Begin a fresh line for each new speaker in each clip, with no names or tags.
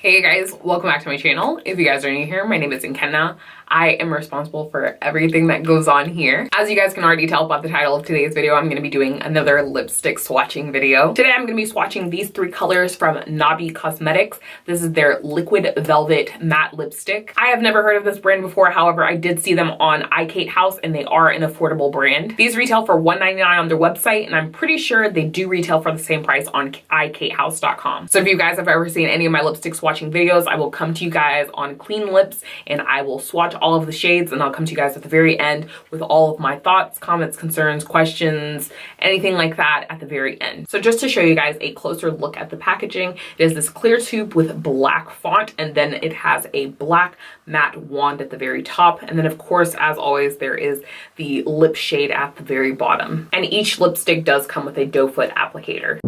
Hey guys, welcome back to my channel. If you guys are new here, my name is Nkenna. I am responsible for everything that goes on here. As you guys can already tell by the title of today's video, I'm going to be doing another lipstick swatching video. Today I'm going to be swatching these three colors from Nabi Cosmetics. This is their Liquid Velvet Matte Lipstick. I have never heard of this brand before, however, I did see them on iKateHouse and they are an affordable brand. These retail for $1.99 on their website and I'm pretty sure they do retail for the same price on iKateHouse.com. So if you guys have ever seen any of my lipstick swatching videos, I will come to you guys on clean lips and I will swatch all of the shades and I'll come to you guys at the very end with all of my thoughts, comments, concerns, questions, anything like that at the very end. So just to show you guys a closer look at the packaging, it is this clear tube with black font and then it has a black matte wand at the very top. And then of course, as always, there is the lip shade at the very bottom. And each lipstick does come with a doe foot applicator.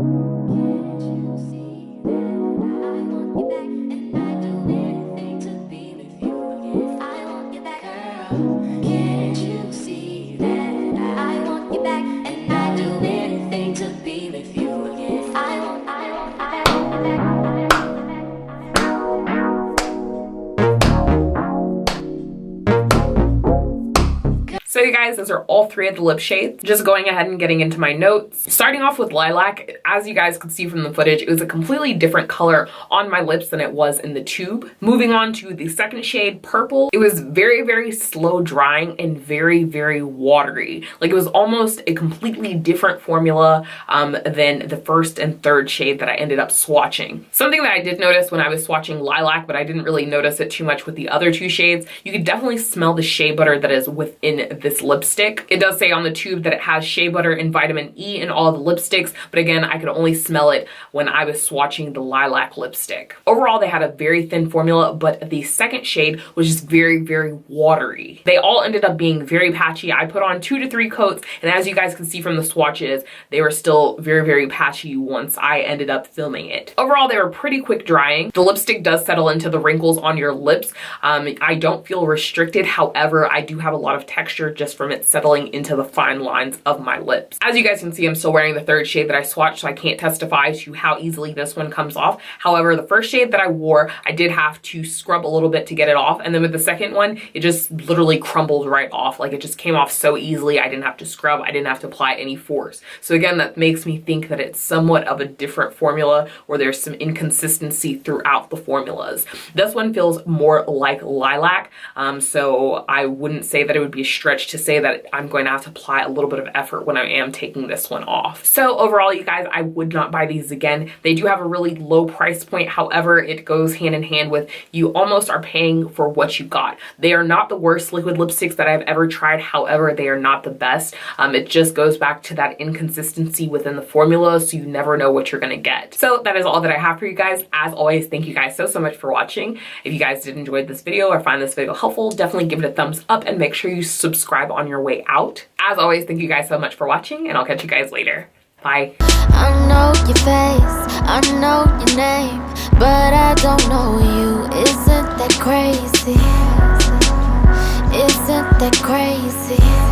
So you guys, those are all three of the lip shades. Just going ahead and getting into my notes. Starting off with Lilac, as you guys could see from the footage, it was a completely different color on my lips than it was in the tube. Moving on to the second shade, Purple, it was very, very slow drying and very, very watery. Like it was almost a completely different formula than the first and third shade that I ended up swatching. Something that I did notice when I was swatching Lilac, but I didn't really notice it too much with the other two shades, you could definitely smell the shea butter that is within this lipstick. It does say on the tube that it has shea butter and vitamin E in all the lipsticks, but again, I could only smell it when I was swatching the Lilac lipstick. Overall, they had a very thin formula, but the second shade was just very, very watery. They all ended up being very patchy. I put on 2 to 3 coats, and as you guys can see from the swatches, they were still very, very patchy once I ended up filming it. Overall, they were pretty quick drying. The lipstick does settle into the wrinkles on your lips. I don't feel restricted. However, I do have a lot of texture just from it settling into the fine lines of my lips. As you guys can see, I'm still wearing the third shade that I swatched, so I can't testify to how easily this one comes off. However, the first shade that I wore, I did have to scrub a little bit to get it off. And then with the second one, it just literally crumbled right off. Like it just came off so easily. I didn't have to scrub. I didn't have to apply any force. So again, that makes me think that it's somewhat of a different formula or there's some inconsistency throughout the formulas. This one feels more like Lilac. So I wouldn't say that it would be a stretch to say that I'm going to have to apply a little bit of effort when I am taking this one off. So overall, you guys, I would not buy these again. They do have a really low price point. However, it goes hand in hand with you almost are paying for what you got. They are not the worst liquid lipsticks that I've ever tried. However, they are not the best. It just goes back to that inconsistency within the formula, so you never know what you're going to get. So that is all that I have for you guys. As always, thank you guys so much for watching. If you guys did enjoy this video or find this video helpful, definitely give it a thumbs up and make sure you subscribe on your way out. As always, thank you guys so much for watching and I'll catch you guys later. Bye.
I know your face, I know your name, but I don't know you. Isn't that crazy? Isn't that crazy?